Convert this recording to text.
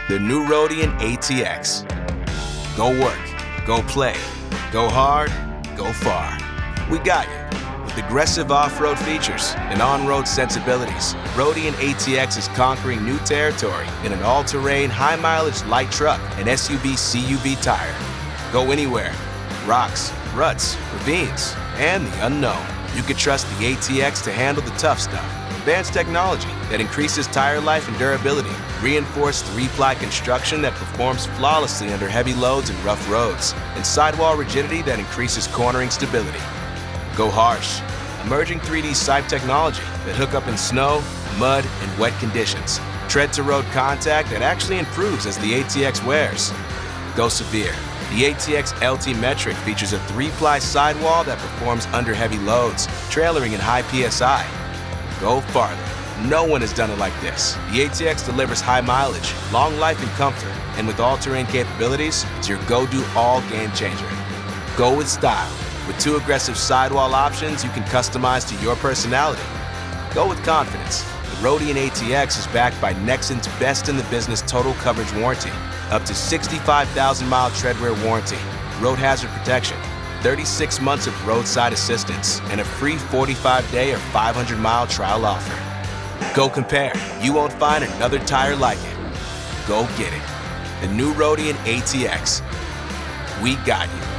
The new Rodian ATX. Go work, go play, go hard, go far. We got you. With aggressive off-road features and on-road sensibilities, Rodian ATX is conquering new territory in an all-terrain, high-mileage light truck and SUV CUV tire. Go anywhere. Rocks, ruts, ravines, and the unknown. You can trust the ATX to handle the tough stuff. Advanced technology that increases tire life and durability. Reinforced three-ply construction that performs flawlessly under heavy loads and rough roads. And sidewall rigidity that increases cornering stability. Go harsh. Emerging 3D Sipe technology that hook up in snow, mud, and wet conditions. Tread-to-road contact that actually improves as the ATX wears. Go severe. The ATX LT Metric features a three-ply sidewall that performs under heavy loads, trailering in high PSI. Go farther. No one has done it like this. The ATX delivers high mileage, long life and comfort, and with all-terrain capabilities, it's your go-do-all game changer. Go with style. With 2 aggressive sidewall options you can customize to your personality. Go with confidence. The Rodian ATX is backed by Nexen's best-in-the-business total coverage warranty. Up to 65,000-mile treadwear warranty, road hazard protection, 36 months of roadside assistance, and a free 45-day or 500-mile trial offer. Go compare. You won't find another tire like it. Go get it. The new Rodian ATX. We got you.